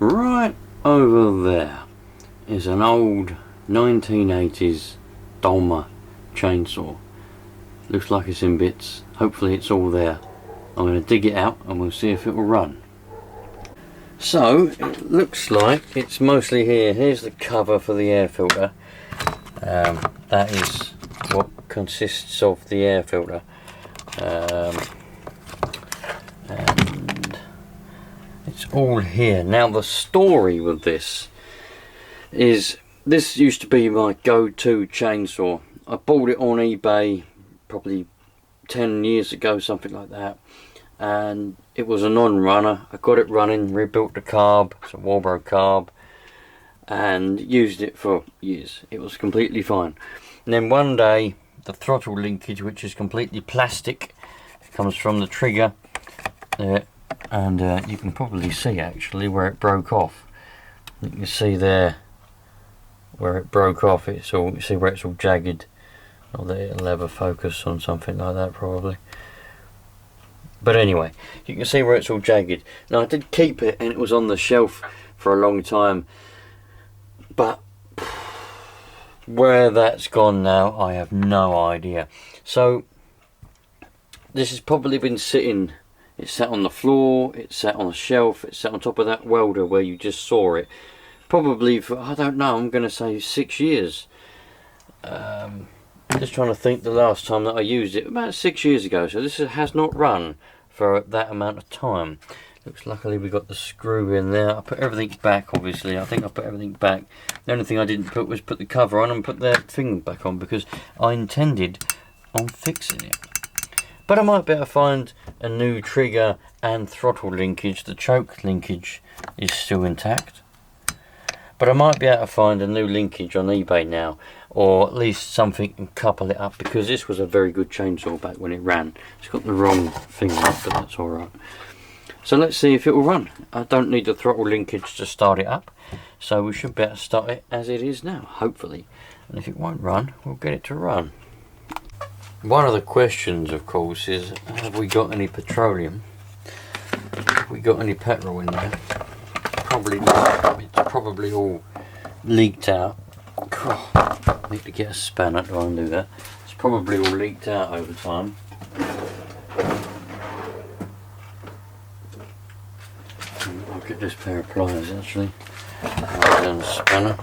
Right over there is an old 1980s Dolmar chainsaw. Looks like it's in bits. Hopefully it's all there. I'm going to dig it out and we'll see if it will run. So it looks like it's mostly here. Here's the cover for the air filter. That is what consists of the air filter. And it's all here. Now the story with this is, this used to be my go-to chainsaw. I bought it on eBay probably 10 years ago, something like that, and it was a non-runner. I got it running, rebuilt the carb, it's a Walbro carb, and used it for years. It was completely fine. And then one day the throttle linkage, which is completely plastic, comes from the trigger there, and you can probably see actually where it broke off. You can see there where it broke off. It's all, you see where it's all jagged. Or that it'll have a focus on something like that probably. But anyway, you can see where it's all jagged. Now I did keep it and it was on the shelf for a long time, but where that's gone now I have no idea. So this has probably been sitting, it sat on the floor, it sat on a shelf, it sat on top of that welder where you just saw it, probably for, I don't know, I'm going to say 6 years. I'm just trying to think the last time that I used it, about 6 years ago, so this has not run for that amount of time. Looks, luckily we got the screw in there. I put everything back, obviously. I think I put everything back. The only thing I didn't put was put the cover on and put the thing back on, because I intended on fixing it. But I might be able to find a new trigger and throttle linkage. The choke linkage is still intact. But I might be able to find a new linkage on eBay now, or at least something and couple it up, because this was a very good chainsaw back when it ran. It's got the wrong thing on it, but that's alright. So let's see if it will run. I don't need the throttle linkage to start it up, so we should be able to start it as it is now, hopefully. And if it won't run, we'll get it to run. One of the questions, of course, is have we got any petroleum? Have we got any petrol in there? Probably not. It's probably all leaked out. I need to get a spanner to undo that. It's probably all leaked out over time. I'll get this pair of pliers actually. And a spanner.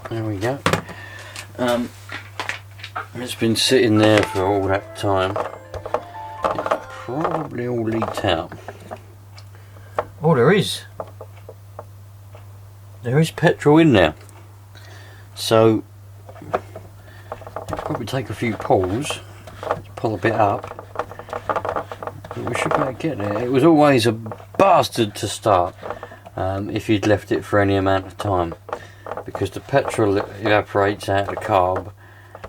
There we go. It's been sitting there for all that time. It's probably all leaked out. Oh, there is. There is petrol in there. So probably take a few pulls. Let's pull a bit up. But we should be able to get there. It was always a bastard to start if you'd left it for any amount of time, because the petrol evaporates out of the carb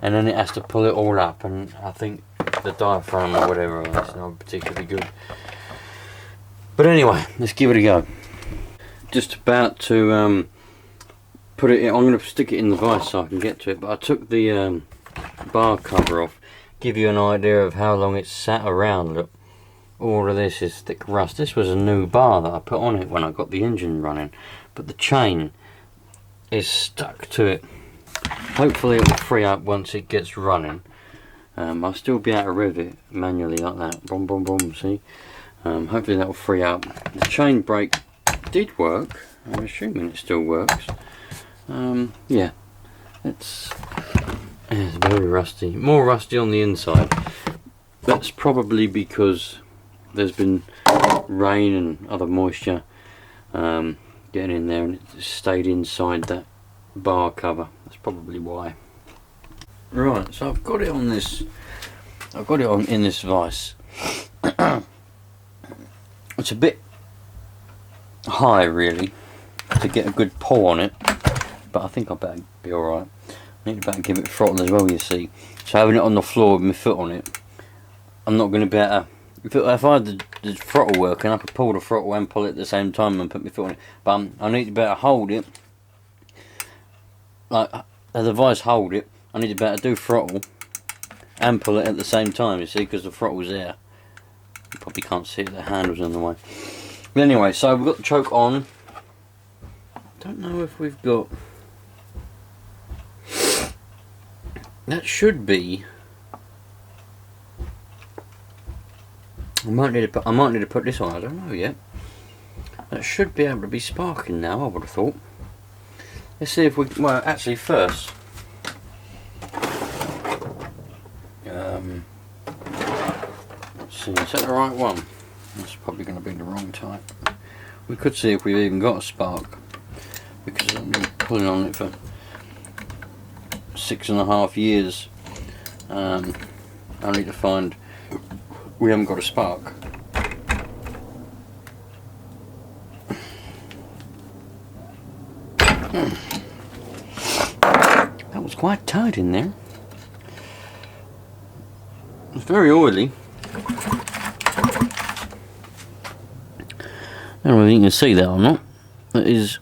and then it has to pull it all up, and I think the diaphragm or whatever is not particularly good. But anyway, let's give it a go. Just about to put it in. I'm going to stick it in the vise so I can get to it, but I took the bar cover off, give you an idea of how long it's sat around. Look, all of this is thick rust. This was a new bar that I put on it when I got the engine running, but the chain is stuck to it. Hopefully it will free up once it gets running. I'll still be able to rev it manually like that. Boom, boom, boom, see? Hopefully that will free up. The chain brake did work. I'm assuming it still works. Yeah, it's very rusty. More rusty on the inside. That's probably because there's been rain and other moisture getting in there, and it stayed inside that bar cover. That's probably why. Right, so I've got it on this. I've got it on in this vise. It's a bit high really to get a good pull on it, but I think I better be alright. I need to better give it throttle as well, you see. So having it on the floor with my foot on it, I'm not going to be able to, if I had the throttle working, I could pull the throttle and pull it at the same time and put my foot on it, but I need to be able to hold it, like as the vise hold it, I need to be able to do throttle and pull it at the same time, you see, because the throttle's there. You probably can't see it, the handle's in the way. But anyway, so we've got the choke on. Don't know if we've got. That should be. I might need to put this on. I don't know yet. That should be able to be sparking now. I would have thought. Let's see if we. Well, actually, first. Let's see. Is that the right one? That's probably going to be the wrong type. We could see if we've even got a spark, because I've been pulling on it for 6.5 years. Only to find we haven't got a spark. That was quite tight in there. It's very oily. I don't know if you can see that or not. It is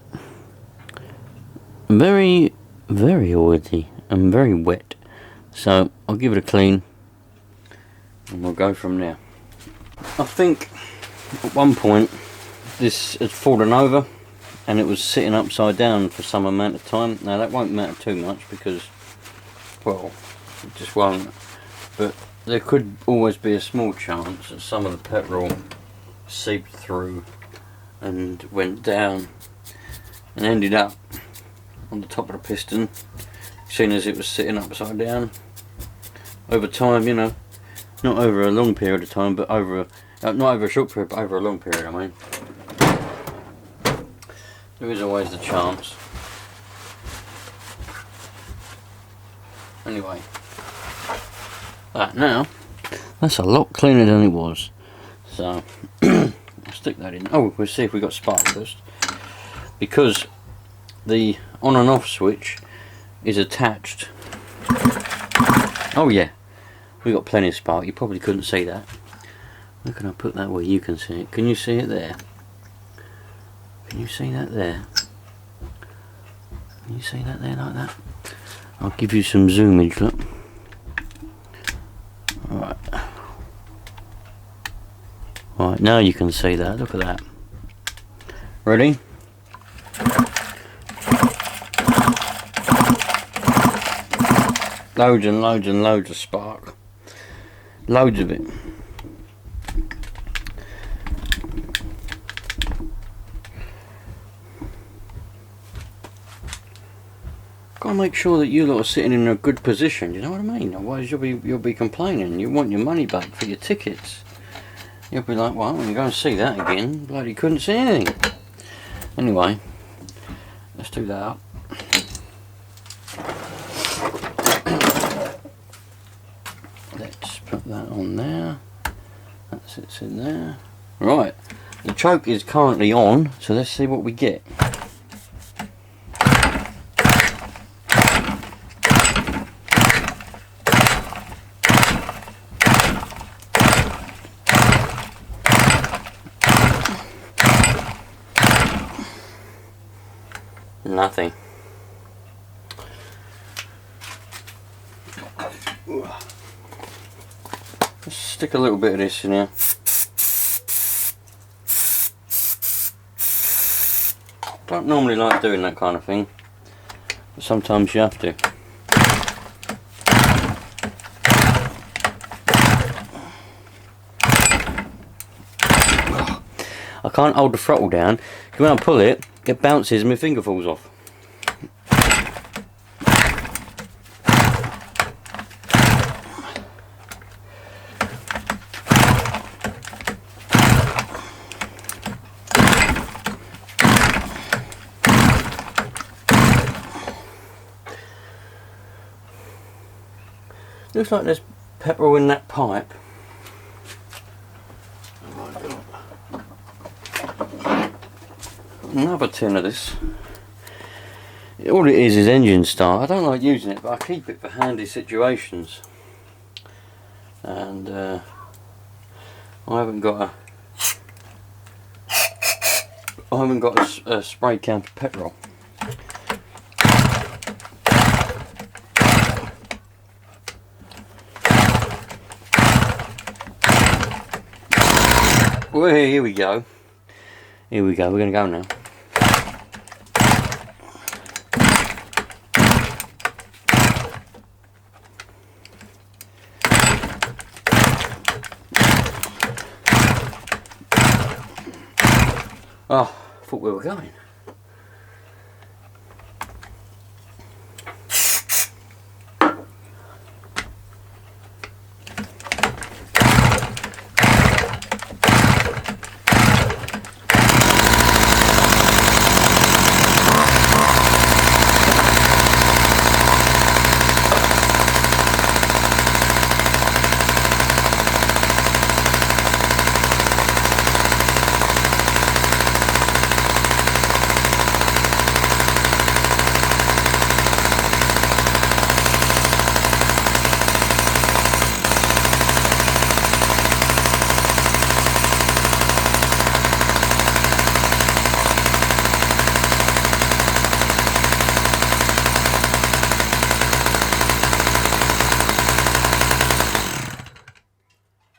very, very oily and very wet. So I'll give it a clean and we'll go from there. I think at one point this had fallen over and it was sitting upside down for some amount of time. Now that won't matter too much because, well, it just won't. But there could always be a small chance that some of the petrol seeped through and went down and ended up on the top of the piston, seeing as it was sitting upside down. Over time, you know, not over a long period of time, but over a, not over a short period, but over a long period, I mean. There is always the chance. Anyway, that now, that's a lot cleaner than it was. So, I'll stick that in. Oh, we'll see if we got spark first. Because the on and off switch is attached. Oh yeah, we got plenty of spark. You probably couldn't see that. Where can I put that where you can see it? Can you see it there? Can you see that there? Can you see that there like that? I'll give you some zoomage, look. Alright. Right, now you can see that. Look at that. Ready? Loads and loads and loads of spark. Loads of it. Gotta make sure that you lot are sitting in a good position, you know what I mean? Otherwise you'll be complaining. You want your money back for your tickets. You'll be like, well, when you go and see that again, bloody couldn't see anything. Anyway, let's do that up. Let's put that on there. That sits in there. Right, the choke is currently on, so let's see what we get. Nothing. Let's stick a little bit of this in here. Don't normally like doing that kind of thing, but sometimes you have to. I can't hold the throttle down. When I pull it, it bounces and my finger falls off. Looks like there's petrol in that pipe. Another tin of this. All it is engine start. I don't like using it, but I keep it for handy situations. And I haven't got a spray can for petrol. Well, here we go. Here we go. We're going to go now. Oh, I thought we were going.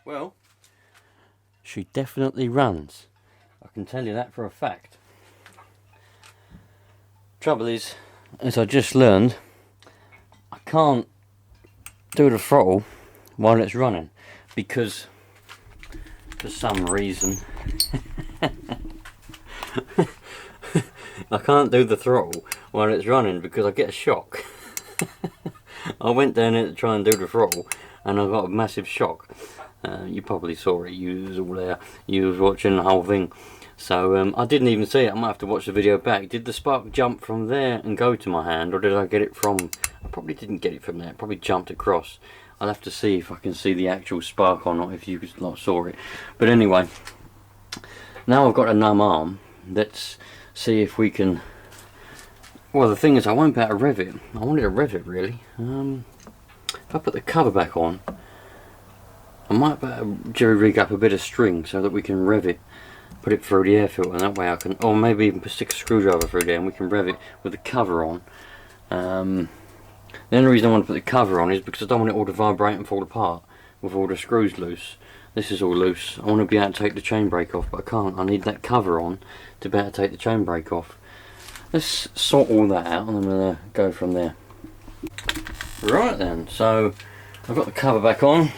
Well, she definitely runs. I can tell you that for a fact. Trouble is, as I just learned, I can't do the throttle while it's running because for some reason I can't do the throttle while it's running because I get a shock. I went down there to try and do the throttle and I got a massive shock. You probably saw it, you was all there, you was watching the whole thing. So I didn't even see it. I might have to watch the video back. Did the spark jump from there and go to my hand, or did I get it from... I probably didn't get it from there, it probably jumped across. I'll have to see if I can see the actual spark or not, if you lot saw it. But anyway, now I've got a numb arm, let's see if we can... Well, the thing is, I won't be able to rev it. I wanted to rev it, really. If I put the cover back on, I might jerry rig up a bit of string so that we can rev it, put it through the air filter, and that way I can, or maybe even stick a screwdriver through there and we can rev it with the cover on. The only reason I want to put the cover on is because I don't want it all to vibrate and fall apart with all the screws loose. This is all loose. I want to be able to take the chain brake off, but I can't. I need that cover on to be able to take the chain brake off. Let's sort all that out and I'm going to go from there. Right then, so I've got the cover back on.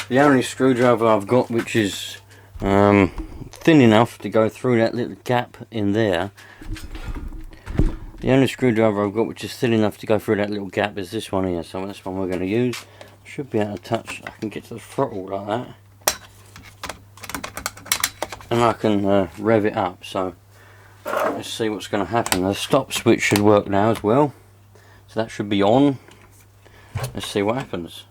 The only screwdriver I've got which is thin enough to go through that little gap in there. The only screwdriver I've got which is thin enough to go through that little gap is this one here, so that's one we're going to use. Should be able to touch, I can get to the throttle like that. And I can rev it up, so let's see what's going to happen. The stop switch should work now as well, so that should be on. Let's see what happens.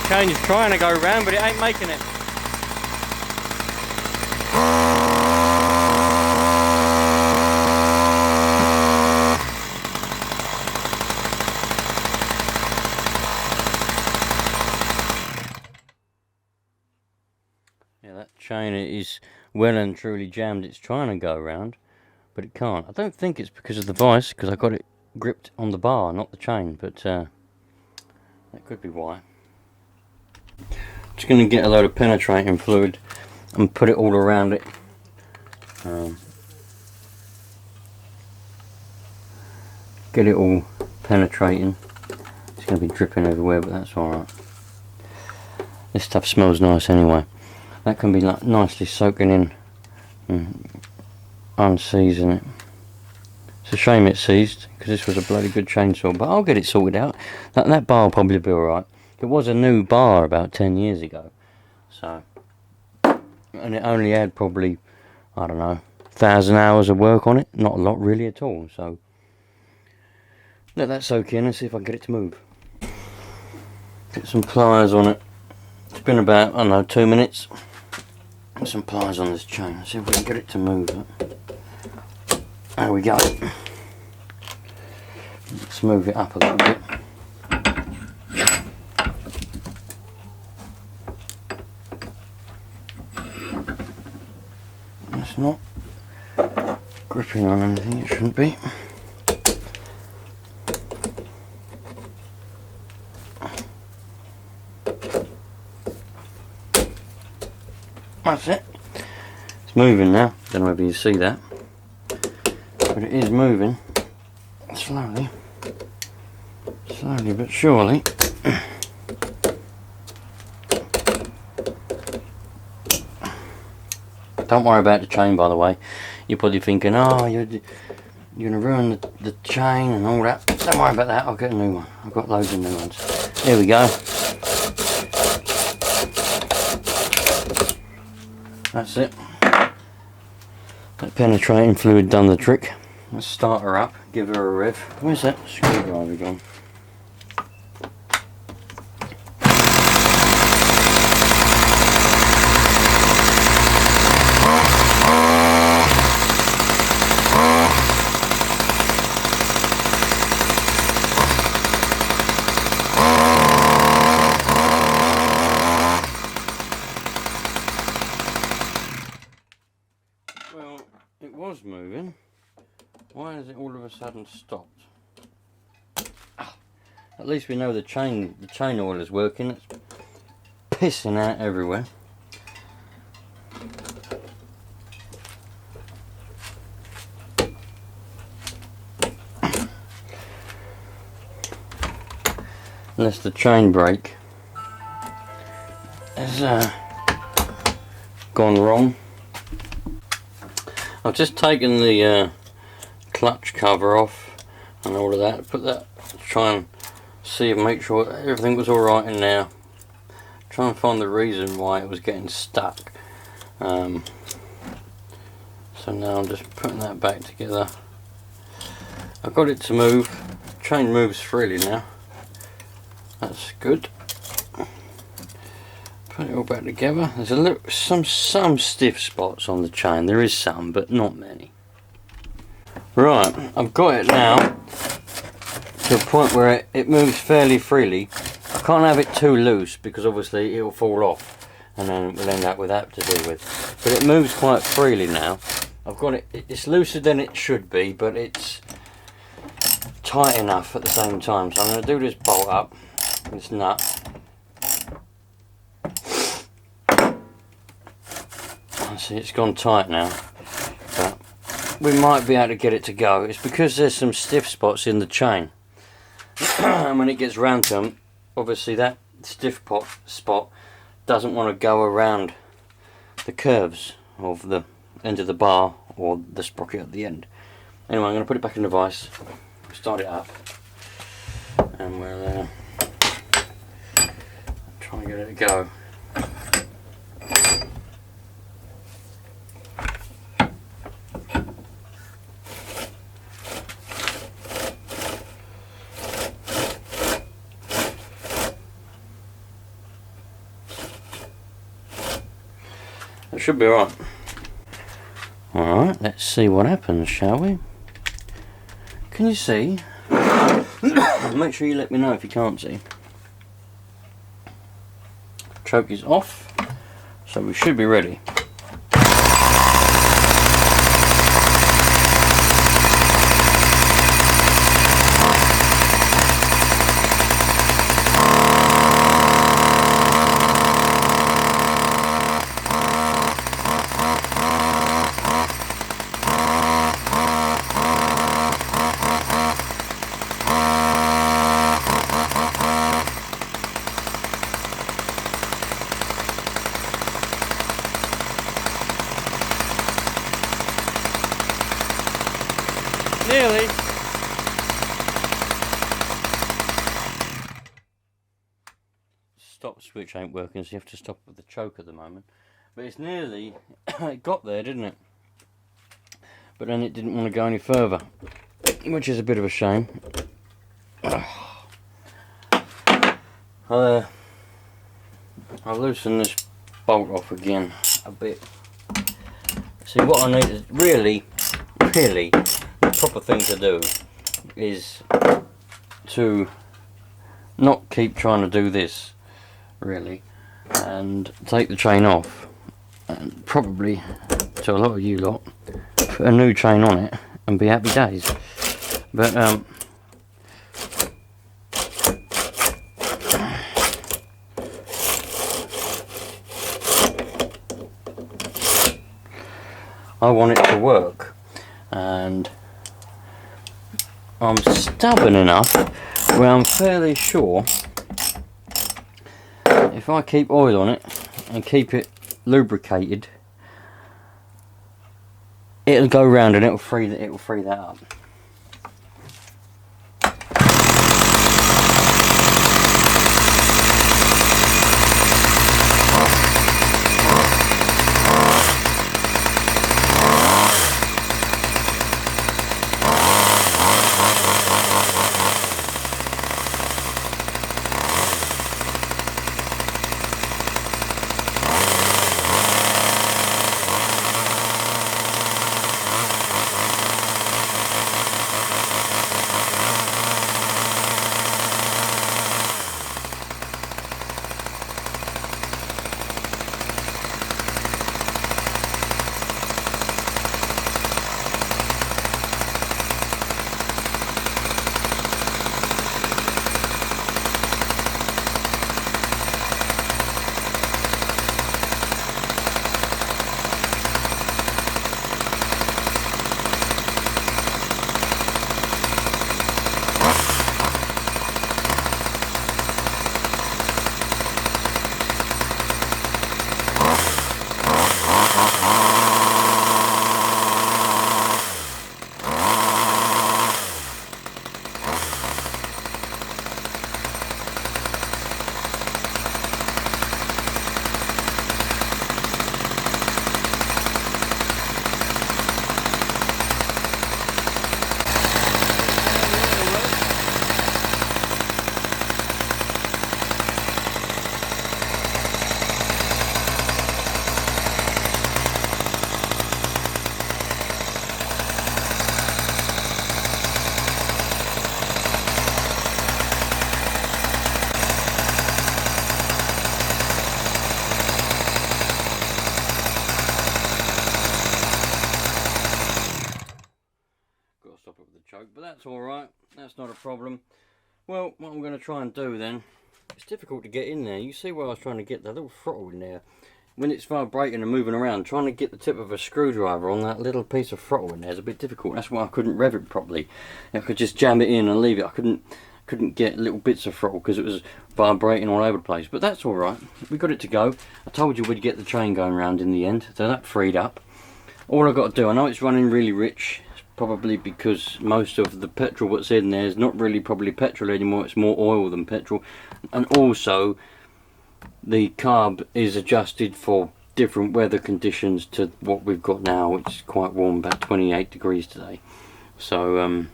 Chain is trying to go round, but it ain't making it. Yeah, that chain is well and truly jammed. It's trying to go around, but it can't. I don't think it's because of the vice, because I got it gripped on the bar, not the chain, but that could be why. Just going to get a load of penetrating fluid and put it all around it. Get it all penetrating. It's going to be dripping everywhere, but that's alright. This stuff smells nice anyway. That can be like nicely soaking in and unseizing it. It's a shame it's seized because this was a bloody good chainsaw, but I'll get it sorted out. That bar will probably be alright. It was a new bar about 10 years ago, so, and it only had probably, I don't know, 1,000 hours of work on it. Not a lot really at all, so let that soak in and see if I can get it to move. Get some pliers on it. It's been about, I don't know, 2 minutes. Put some pliers on this chain. Let's see if we can get it to move. There we go. Let's move it up a little bit. It's not gripping on anything, it shouldn't be. That's it. It's moving now. Don't know if you see that, but it is moving slowly but surely. Don't worry about the chain, by the way. You're probably thinking, oh, you're going to ruin the chain and all that. Don't worry about that, I'll get a new one. I've got loads of new ones. There we go. That's it. That penetrating fluid done the trick. Let's start her up, give her a rev. Where's that screwdriver gone? Well, it was moving. Why has it all of a sudden stopped? At least we know the chain oil is working. It's pissing out everywhere. Unless the chain brake has gone wrong. I've just taken the clutch cover off and all of that, put that, try and see and make sure everything was alright in there, try and find the reason why it was getting stuck. So now I'm just putting that back together. I've got it to move, chain moves freely now, that's good. Put it all back together. There's a little, some stiff spots on the chain, there is some but not many. Right, I've got it now to a point where it moves fairly freely. I can't have it too loose because obviously it will fall off and then we'll end up with that to deal with. But it moves quite freely now. I've got it, it's looser than it should be, but it's tight enough at the same time. So I'm going to do this bolt up, this nut. See, it's gone tight now. But we might be able to get it to go. It's because there's some stiff spots in the chain. And when it gets round to them, obviously that stiff spot doesn't want to go around the curves of the end of the bar or the sprocket at the end. Anyway, I'm going to put it back in the vise, start it up, and we'll try and get it to go. It should be alright. Alright, let's see what happens, shall we? Can you see? Make sure you let me know if you can't see. Choke is off, so we should be ready. Nearly. Stop switch ain't working, so you have to stop with the choke at the moment. But it's nearly, it got there, didn't it? But then it didn't want to go any further, which is a bit of a shame. I'll loosen this bolt off again a bit. See, what I need is really the proper thing to do is to not keep trying to do this, really, and take the chain off, and probably to a lot of you lot put a new chain on it and be happy days. But I want it to work, and I'm stubborn enough where I'm fairly sure if I keep oil on it and keep it lubricated, it'll go round and it'll free that up. But that's alright, that's not a problem. Well, what I'm going to try and do then, it's difficult to get in there. You see where I was trying to get that little throttle in there. When it's vibrating and moving around, trying to get the tip of a screwdriver on that little piece of throttle in there is a bit difficult. That's why I couldn't rev it properly. I could just jam it in and leave it. I couldn't get little bits of throttle because it was vibrating all over the place. But that's alright, we got it to go. I told you we'd get the chain going round in the end, so that freed up. All I've got to do, I know it's running really rich, probably because most of the petrol what's in there is not really probably petrol anymore, it's more oil than petrol, and also the carb is adjusted for different weather conditions to what we've got now, which is quite warm, about 28 degrees today. So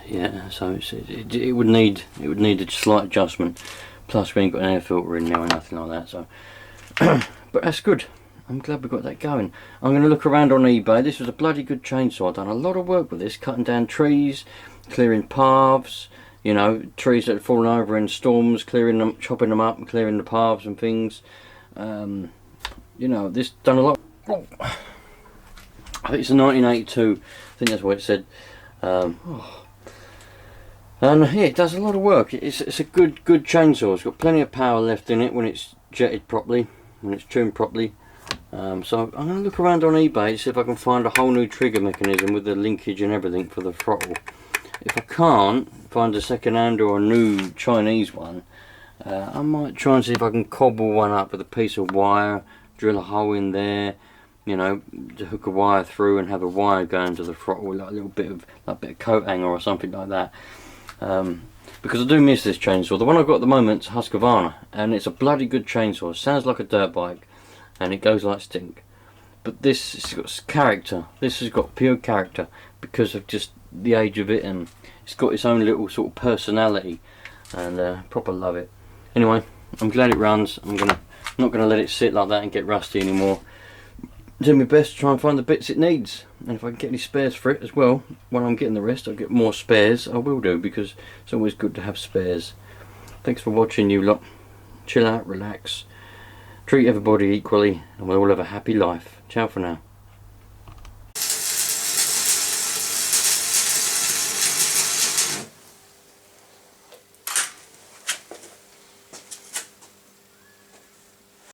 yeah, so it would need a slight adjustment, plus we ain't got an air filter in there or nothing like that, so but that's good. I'm glad we got that going. I'm going to look around on eBay. This was a bloody good chainsaw. I've done a lot of work with this, cutting down trees, clearing paths, you know, trees that had fallen over in storms, clearing them, chopping them up and clearing the paths and things. You know, this done a lot. Oh. I think it's a 1982. I think that's what it said. And yeah, it does a lot of work. It's a good chainsaw. It's got plenty of power left in it when it's jetted properly, when it's tuned properly. So I'm going to look around on eBay to see if I can find a whole new trigger mechanism with the linkage and everything for the throttle. If I can't find a second hand or a new Chinese one, I might try and see if I can cobble one up with a piece of wire, drill a hole in there, you know, to hook a wire through and have a wire going to the throttle, like a little bit of coat hanger or something like that. Because I do miss this chainsaw. The one I've got at the moment is Husqvarna, and it's a bloody good chainsaw. It sounds like a dirt bike and it goes like stink, but this has got character. This has got pure character because of just the age of it, and it's got its own little sort of personality, and proper love it. Anyway, I'm glad it runs. I'm not gonna let it sit like that and get rusty anymore. Do my best to try and find the bits it needs, and if I can get any spares for it as well when I'm getting the rest, I'll get more spares. I will do, because it's always good to have spares. Thanks for watching, you lot. Chill out, relax, treat everybody equally, and we'll all have a happy life. Ciao for now.